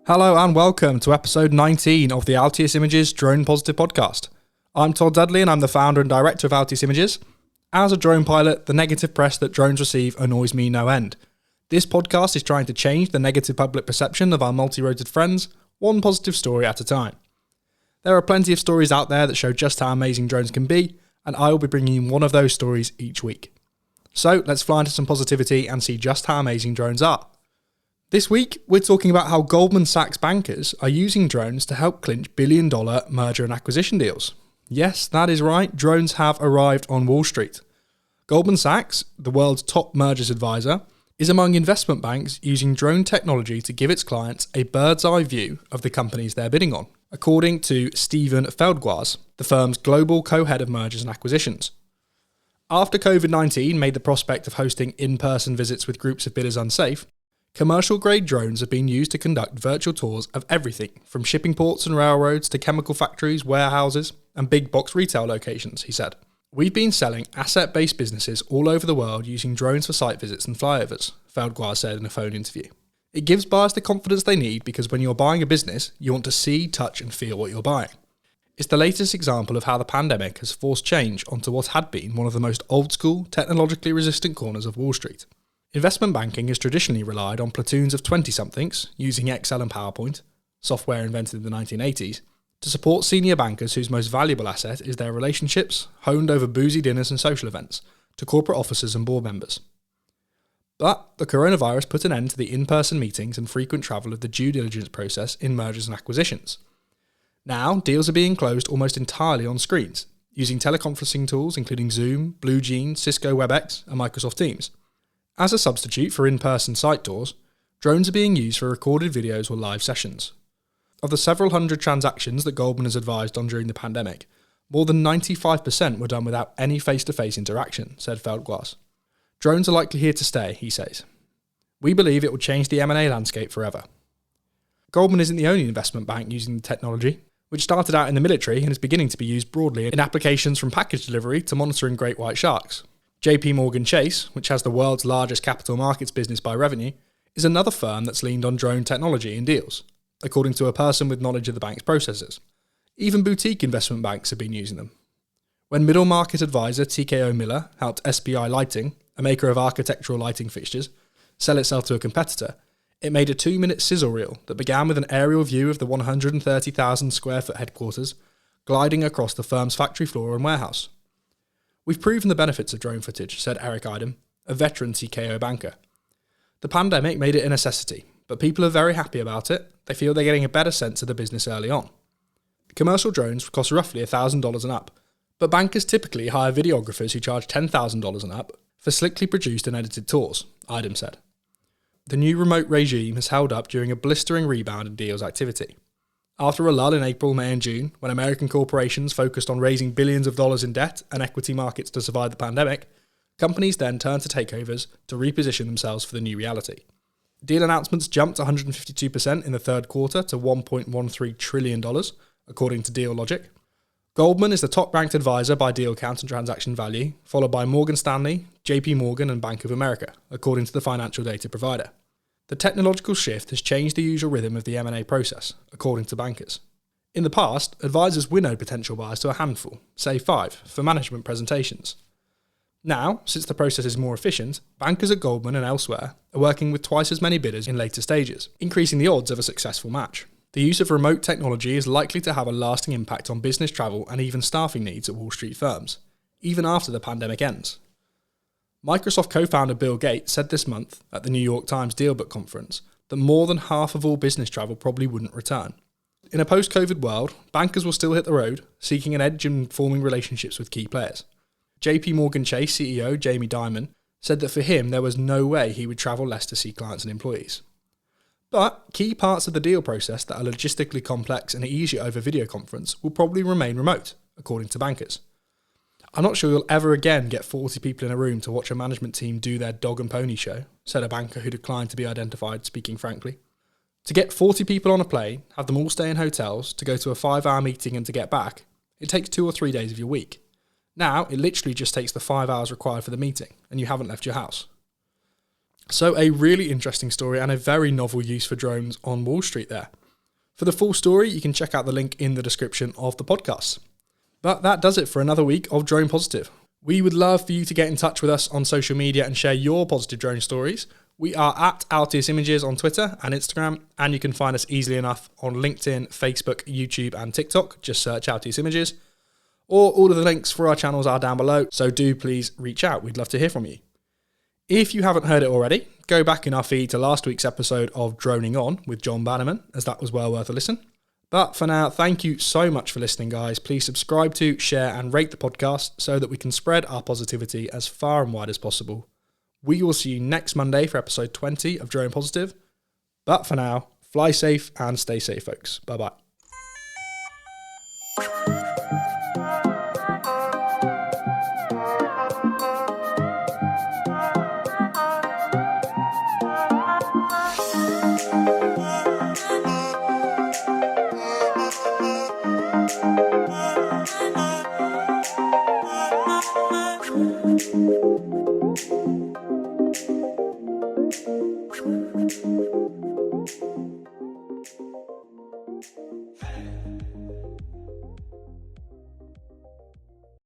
Hello and welcome to episode 19 of the Altius Images Drone Positive podcast. I'm Todd Dudley and I'm the founder and director of Altius Images. As a drone pilot, the negative press that drones receive annoys me no end. This podcast is trying to change the negative public perception of our multi-roted friends, one positive story at a time. There are plenty of stories out there that show just how amazing drones can be, and I will be bringing you one of those stories each week. So let's fly into some positivity and see just how amazing drones are. This week, we're talking about how Goldman Sachs bankers are using drones to help clinch billion-dollar merger and acquisition deals. Yes, that is right, drones have arrived on Wall Street. Goldman Sachs, the world's top mergers advisor, is among investment banks using drone technology to give its clients a bird's-eye view of the companies they're bidding on, according to Stephen Feldgars, the firm's global co-head of mergers and acquisitions. After COVID-19 made the prospect of hosting in-person visits with groups of bidders unsafe, commercial-grade drones have been used to conduct virtual tours of everything from shipping ports and railroads to chemical factories, warehouses, and big-box retail locations, he said. We've been selling asset-based businesses all over the world using drones for site visits and flyovers, Feldgars said in a phone interview. It gives buyers the confidence they need because when you're buying a business, you want to see, touch, and feel what you're buying. It's the latest example of how the pandemic has forced change onto what had been one of the most old-school, technologically resistant corners of Wall Street. Investment banking has traditionally relied on platoons of 20-somethings, using Excel and PowerPoint, software invented in the 1980s, to support senior bankers whose most valuable asset is their relationships, honed over boozy dinners and social events, to corporate officers and board members. But the coronavirus put an end to the in-person meetings and frequent travel of the due diligence process in mergers and acquisitions. Now, deals are being closed almost entirely on screens, using teleconferencing tools including Zoom, BlueJeans, Cisco WebEx, and Microsoft Teams. As a substitute for in-person site tours, drones are being used for recorded videos or live sessions. Of the several hundred transactions that Goldman has advised on during the pandemic, more than 95% were done without any face-to-face interaction, said Feldgars. Drones are likely here to stay, he says. We believe it will change the M&A landscape forever. Goldman isn't the only investment bank using the technology, which started out in the military and is beginning to be used broadly in applications from package delivery to monitoring great white sharks. JP Chase, which has the world's largest capital markets business by revenue, is another firm that's leaned on drone technology in deals, according to a person with knowledge of the bank's processes. Even boutique investment banks have been using them. When middle market advisor TKO Miller helped SPI Lighting, a maker of architectural lighting fixtures, sell itself to a competitor, it made a 2-minute sizzle reel that began with an aerial view of the 130,000 square foot headquarters, gliding across the firm's factory floor and warehouse. We've proven the benefits of drone footage, said Eric Idem, a veteran TKO banker. The pandemic made it a necessity, but people are very happy about it. They feel they're getting a better sense of the business early on. Commercial drones cost roughly $1,000 and up, but bankers typically hire videographers who charge $10,000 and up for slickly produced and edited tours, Idem said. The new remote regime has held up during a blistering rebound in deals activity. After a lull in April, May and June, when American corporations focused on raising billions of dollars in debt and equity markets to survive the pandemic, companies then turned to takeovers to reposition themselves for the new reality. Deal announcements jumped 152% in the third quarter to $1.13 trillion, according to Deal Logic. Goldman is the top-ranked advisor by deal count and transaction value, followed by Morgan Stanley, JP Morgan and Bank of America, according to the financial data provider. The technological shift has changed the usual rhythm of the M&A process, according to bankers. In the past, advisors winnowed potential buyers to a handful, say 5, for management presentations. Now, since the process is more efficient, bankers at Goldman and elsewhere are working with twice as many bidders in later stages, increasing the odds of a successful match. The use of remote technology is likely to have a lasting impact on business travel and even staffing needs at Wall Street firms, even after the pandemic ends. Microsoft co-founder Bill Gates said this month at the New York Times Dealbook conference that more than half of all business travel probably wouldn't return. In a post-COVID world, bankers will still hit the road, seeking an edge and forming relationships with key players. JP Chase CEO Jamie Dimon said that for him there was no way he would travel less to see clients and employees. But key parts of the deal process that are logistically complex and easier over video conference will probably remain remote, according to bankers. I'm not sure you'll ever again get 40 people in a room to watch a management team do their dog and pony show, said a banker who declined to be identified, speaking frankly. To get 40 people on a plane, have them all stay in hotels, to go to a 5-hour meeting and to get back, it takes 2 or 3 days of your week. Now, it literally just takes the 5 hours required for the meeting, and you haven't left your house. So a really interesting story and a very novel use for drones on Wall Street there. For the full story, you can check out the link in the description of the podcast. But that does it for another week of Drone Positive. We would love for you to get in touch with us on social media and share your positive drone stories. We are at Altius Images on Twitter and Instagram, and you can find us easily enough on LinkedIn, Facebook, YouTube and TikTok. Just search Altius Images. Or all of the links for our channels are down below, so do please reach out. We'd love to hear from you. If you haven't heard it already, go back in our feed to last week's episode of Droning On with John Bannerman, as that was well worth a listen. But for now, thank you so much for listening, guys. Please subscribe to, share and rate the podcast so that we can spread our positivity as far and wide as possible. We will see you next Monday for episode 20 of Drone Positive. But for now, fly safe and stay safe, folks. Bye-bye.